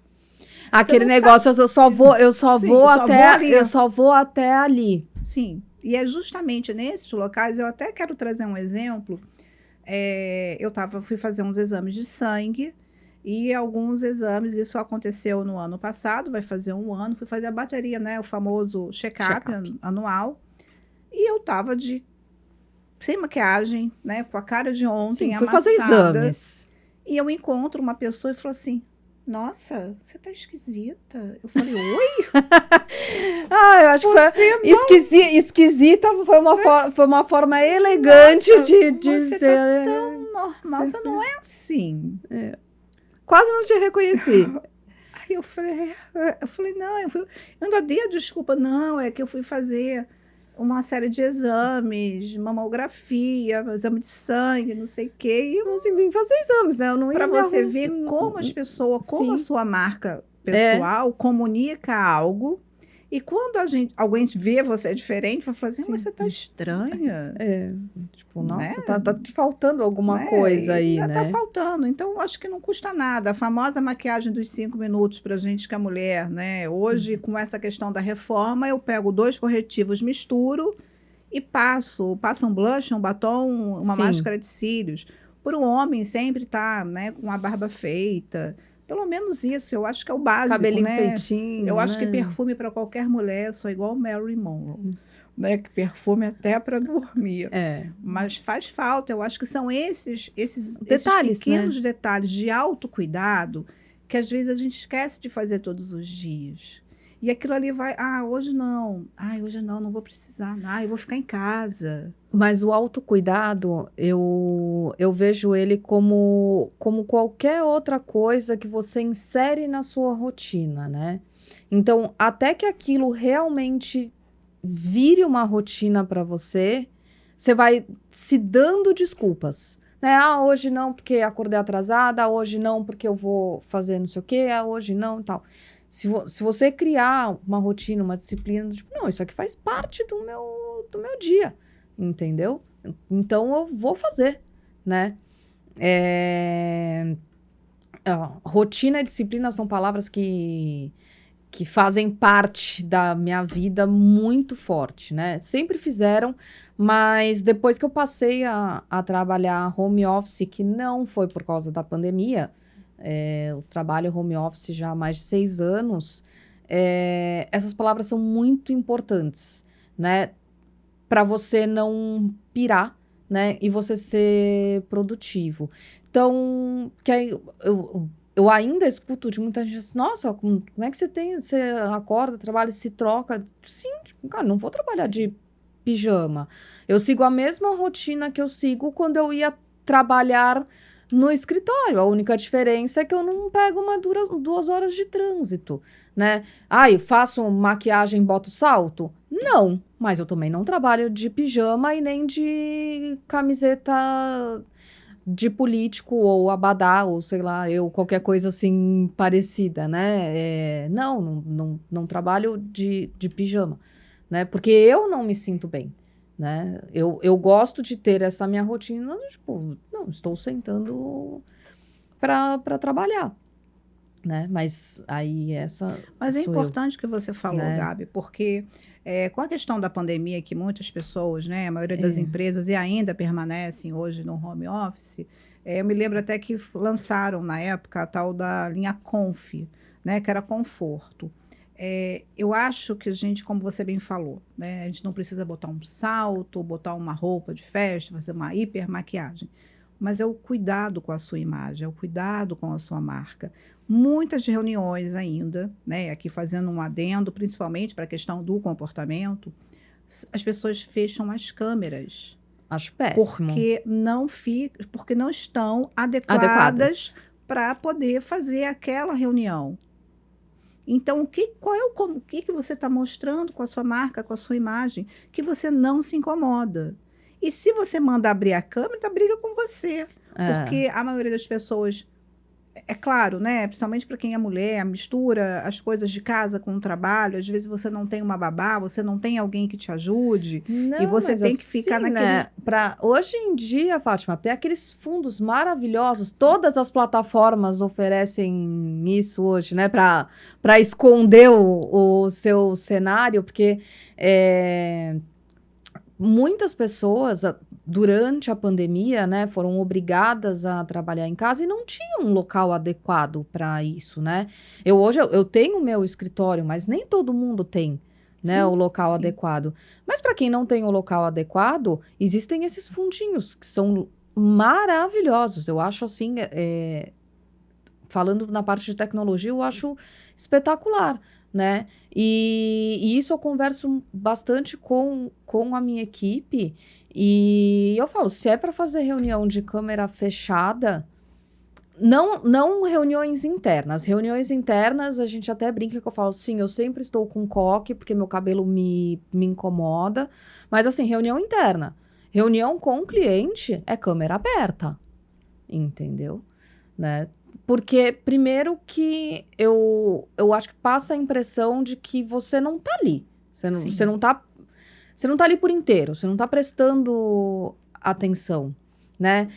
Aquele não negócio, eu só vou Sim, eu só vou ali. eu só vou até ali. Sim, e é justamente nesses locais, eu até quero trazer um exemplo. Fui fazer uns exames de sangue e alguns exames, isso aconteceu no ano passado, vai fazer um ano, fui fazer a bateria, né, o famoso check-up anual, e eu estava sem maquiagem, né, com a cara de ontem, Sim, fui amassada, fazer exames. e eu encontro uma pessoa e falo assim, nossa, você tá esquisita. Eu falei, oi? Eu acho que esquisita foi uma forma elegante de você dizer. Tá tão normal, você não é assim. Quase não te reconheci. Aí eu falei, não, eu ainda dei a desculpa, não, é que eu fui fazer uma série de exames, mamografia, exame de sangue, não sei o quê. E assim, vim fazer exames, né? Eu não ia para você ver como as pessoas, como a sua marca pessoal comunica algo. E quando alguém vê você diferente, vai falar assim, mas você tá estranha. Tipo, nossa, tá te faltando alguma coisa aí, né? Tá faltando. Então, acho que não custa nada. A famosa maquiagem dos 5 minutos pra gente que é mulher, né? Hoje, com essa questão da reforma, eu pego 2 corretivos, misturo e passo um blush, um batom, uma máscara de cílios. Por um homem sempre tá, né, com a barba feita. Pelo menos isso, eu acho que é o básico, Cabelinho né? feitinho, Eu acho que perfume para qualquer mulher, eu sou igual Marilyn Monroe. né? Que perfume até para dormir. É. Mas faz falta, eu acho que são esses Detalhes, né? pequenos detalhes de autocuidado que às vezes a gente esquece de fazer todos os dias. E aquilo ali vai, hoje não, hoje não, não vou precisar, eu vou ficar em casa. Mas o autocuidado, eu vejo ele como qualquer outra coisa que você insere na sua rotina, né? Então, até que aquilo realmente vire uma rotina para você, você vai se dando desculpas, né? Ah, hoje não porque acordei atrasada, hoje não porque eu vou fazer não sei o quê, hoje não e tal. Se você criar uma rotina, uma disciplina, tipo, não, isso aqui faz parte do meu dia, entendeu? Então eu vou fazer, né? Rotina e disciplina são palavras que fazem parte da minha vida muito forte, né? Sempre fizeram, mas depois que eu passei a trabalhar home office, que não foi por causa da pandemia, eu trabalho home office já há mais de 6 anos, essas palavras são muito importantes, né? Para você não pirar, né? E você ser produtivo. Então, que aí eu ainda escuto de muita gente assim, nossa, como é que você acorda, trabalha, se troca? Sim, tipo, cara, não vou trabalhar de pijama. Eu sigo a mesma rotina que eu sigo quando eu ia trabalhar no escritório. A única diferença é que eu não pego 2 horas de trânsito, né? Eu faço maquiagem, boto salto? Não, mas eu também não trabalho de pijama e nem de camiseta de político ou abadá, ou sei lá, qualquer coisa assim parecida, né? Não trabalho de pijama, né? Porque eu não me sinto bem, né? Eu gosto de ter essa minha rotina, tipo, não, estou sentando para trabalhar, né? Mas aí essa Mas é sou eu, importante o que você falou, né? Gabi, porque com a questão da pandemia, que muitas pessoas, né, a maioria das É, empresas, e ainda permanecem hoje no home office, eu me lembro até que lançaram na época a tal da linha Conf, né, que era conforto. Eu acho que a gente, como você bem falou, né, a gente não precisa botar um salto, botar uma roupa de festa, fazer uma hiper maquiagem, mas é o cuidado com a sua imagem, é o cuidado com a sua marca. Muitas reuniões ainda, né, aqui fazendo um adendo, principalmente para a questão do comportamento, as pessoas fecham as câmeras, acho péssimo. porque não estão Adequadas. adequadas para poder fazer aquela reunião. Então, o que você está mostrando com a sua marca, com a sua imagem, que você não se incomoda? E se você manda abrir a câmera, briga com você. É. Porque a maioria das pessoas, é claro, né? Principalmente para quem é mulher, mistura as coisas de casa com o trabalho. Às vezes você não tem uma babá, você não tem alguém que te ajude, e Não, você mas tem que ficar assim, né? naquele. Hoje em dia, Fátima, tem aqueles fundos maravilhosos. Todas as plataformas oferecem isso hoje, né? Para esconder o seu cenário, porque muitas pessoas, durante a pandemia, né, foram obrigadas a trabalhar em casa e não tinham um local adequado para isso, né? Hoje eu tenho o meu escritório, mas nem todo mundo tem, né, o Sim, local sim. adequado. Mas para quem não tem o local adequado, existem esses fundinhos que são maravilhosos. Eu acho assim, falando na parte de tecnologia, eu acho espetacular, né? E isso eu converso bastante com a minha equipe. E eu falo, se é para fazer reunião de câmera fechada, não reuniões internas. Reuniões internas, a gente até brinca que eu falo, sim, eu sempre estou com coque, porque meu cabelo me incomoda. Mas assim, reunião interna. Reunião com o cliente é câmera aberta, entendeu? Né? Porque, primeiro, que eu acho que passa a impressão de que você não tá ali. Você Sim. não tá ali por inteiro, você não tá prestando atenção, né?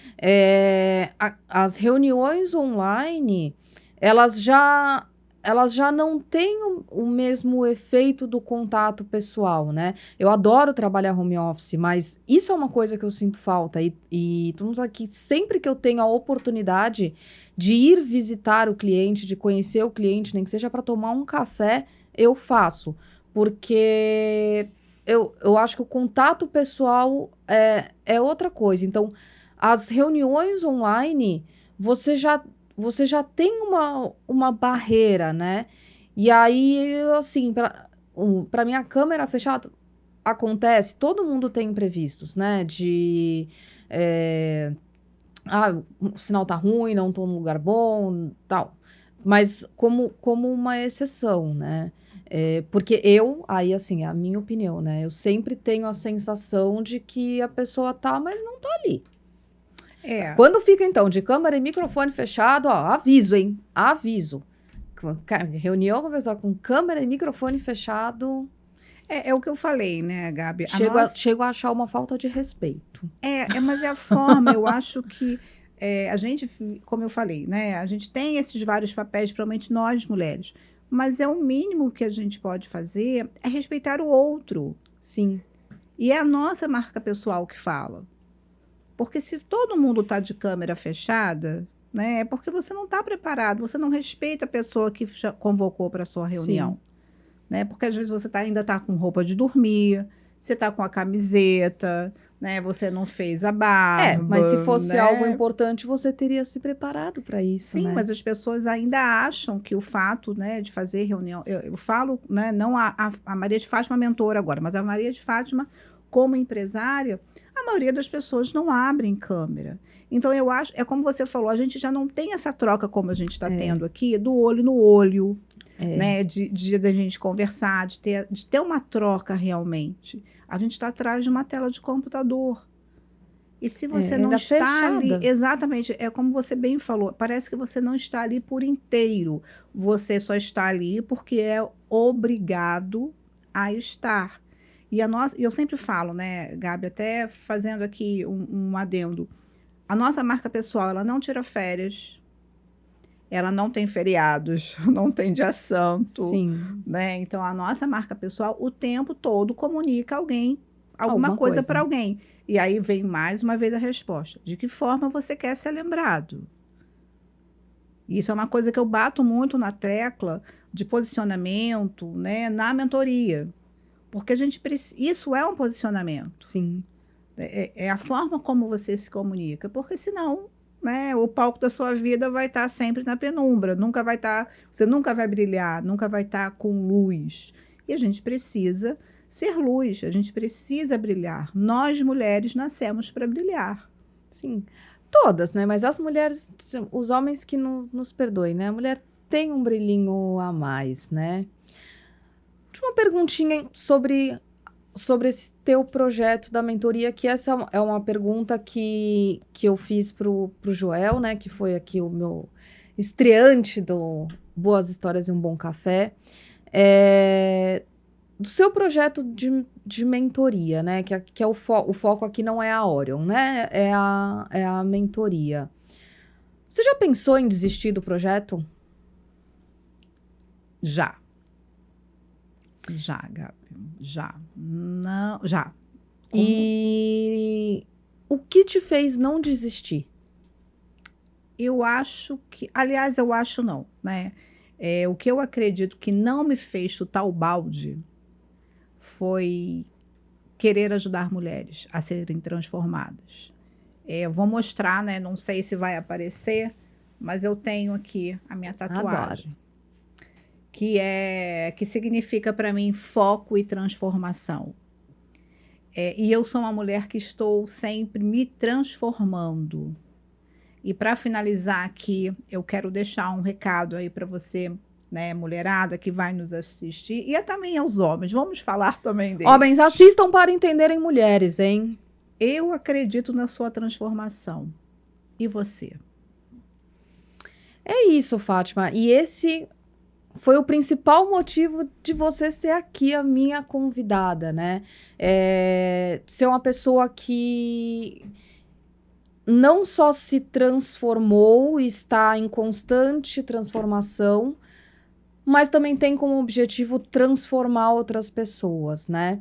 As reuniões online, elas já, elas já não têm o mesmo efeito do contato pessoal, né? Eu adoro trabalhar home office, mas isso é uma coisa que eu sinto falta. E estamos aqui, sempre que eu tenho a oportunidade de ir visitar o cliente, de conhecer o cliente, nem que seja para tomar um café, eu faço. Porque eu acho que o contato pessoal é outra coisa. Então, as reuniões online, você já, você já tem uma barreira, né? E aí, assim, para mim, a câmera fechada acontece, todo mundo tem imprevistos, né? É, o sinal tá ruim, não tô num lugar bom, tal. Mas como uma exceção, né? Porque aí assim, é a minha opinião, né? Eu sempre tenho a sensação de que a pessoa tá, mas não tá ali. É, Quando fica, então, de câmera e microfone fechado, ó, aviso, hein? Aviso. Reunião, conversar com câmera e microfone fechado, é o que eu falei, né, Gabi? A nossa, chego a achar uma falta de respeito. mas é a forma, eu acho que a gente, como eu falei, né, a gente tem esses vários papéis, principalmente nós mulheres, mas é o mínimo que a gente pode fazer é respeitar o outro. Sim, E é a nossa marca pessoal que fala. Porque se todo mundo está de câmera fechada, né, é porque você não está preparado, você não respeita a pessoa que convocou para a sua sim. reunião. Né? Porque às vezes você ainda está com roupa de dormir, você está com a camiseta, né? Você não fez a Mas se barba, fosse algo né? importante, você teria se preparado para isso, Sim, né? mas as pessoas ainda acham que o fato, né, de fazer reunião, eu falo, né, não a Maria de Fátima mentora agora, mas a Maria de Fátima como empresária, a maioria das pessoas não abrem câmera. Então eu acho, é como você falou, a gente já não tem essa troca como a gente está É, tendo aqui, do olho no olho, é, né, de gente conversar, de ter uma troca realmente. A gente está atrás de uma tela de computador. E se você não ainda está ali, fechada. exatamente, é como você bem falou, parece que você não está ali por inteiro. Você só está ali porque é obrigado a estar. E eu sempre falo, né, Gabi, até fazendo aqui um adendo. A nossa marca pessoal, ela não tira férias, ela não tem feriados, não tem dia santo, Sim, né? Então a nossa marca pessoal o tempo todo comunica alguma alguma coisa para coisa. alguém. E aí vem mais uma vez a resposta: de que forma você quer ser lembrado? Isso é uma coisa que eu bato muito na tecla de posicionamento, né, na mentoria, porque isso é um posicionamento. Sim, É a forma como você se comunica, porque senão, né, o palco da sua vida vai estar sempre na penumbra, nunca vai estar, você nunca vai brilhar, nunca vai estar com luz. E a gente precisa ser luz, a gente precisa brilhar. Nós mulheres nascemos para brilhar. sim. Todas, né? Mas as mulheres, os homens que nos perdoem, né? A mulher tem um brilhinho a mais, né? Última perguntinha sobre esse teu projeto da mentoria, que essa é uma pergunta que eu fiz pro Joel, né? Que foi aqui o meu estreante do Boas Histórias e um Bom Café. Do seu projeto de mentoria, né? Que é o foco aqui não é a Orion, né? É a mentoria. Você já pensou em desistir do projeto? Já, já, Gabi, já. Não, já. Como E o que te fez não desistir? eu acho que, aliás, eu acho não, né? O que eu acredito que não me fez chutar o balde foi querer ajudar mulheres a serem transformadas. Eu vou mostrar, né? Não sei se vai aparecer, mas eu tenho aqui a minha Adoro. tatuagem, que significa para mim foco e transformação. E eu sou uma mulher que estou sempre me transformando. E para finalizar aqui, eu quero deixar um recado aí para você, né, mulherada que vai nos assistir, e também aos homens. Vamos falar também Homens, deles. assistam para entenderem mulheres, hein? Eu acredito na sua transformação. E você? É isso, Fátima. E esse foi o principal motivo de você ser aqui a minha convidada, né? Ser uma pessoa que não só se transformou, está em constante transformação, mas também tem como objetivo transformar outras pessoas, né?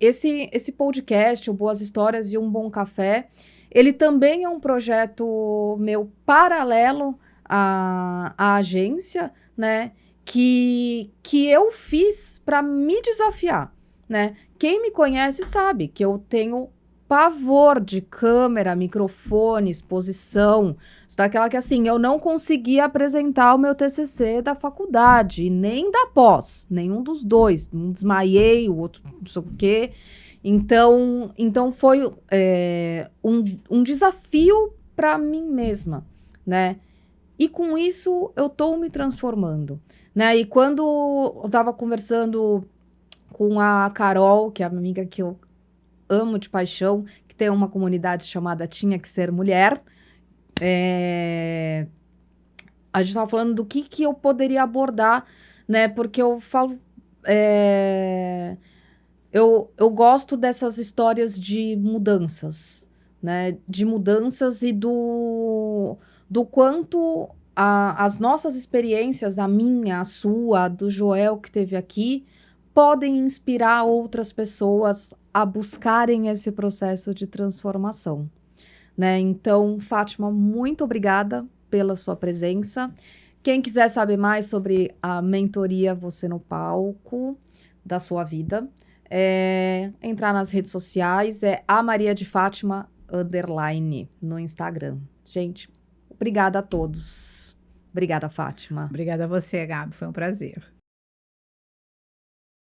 Esse podcast, o Boas Histórias e um Bom Café, ele também é um projeto meu paralelo à agência, né? Que eu fiz para me desafiar. né? Quem me conhece sabe que eu tenho pavor de câmera, microfone, exposição. Isso daquela que, assim, eu não conseguia apresentar o meu TCC da faculdade, e nem da pós, nenhum dos dois. Um desmaiei, o outro não sei o quê. Então foi um desafio para mim mesma, né? E com isso eu estou me transformando, né? E quando eu estava conversando com a Carol, que é a minha amiga que eu amo de paixão, que tem uma comunidade chamada Tinha Que Ser Mulher, a gente estava falando do que eu poderia abordar, né? Porque eu falo. Eu gosto dessas histórias de mudanças, né? De mudanças e do quanto as nossas experiências, a minha, a sua, a do Joel que teve aqui, podem inspirar outras pessoas a buscarem esse processo de transformação, né? Então, Fátima, muito obrigada pela sua presença. Quem quiser saber mais sobre a mentoria Você no Palco da sua vida, entrar nas redes sociais, a Maria de Fátima _ no Instagram. Gente, obrigada a todos. Obrigada, Fátima. Obrigada a você, Gabi, foi um prazer.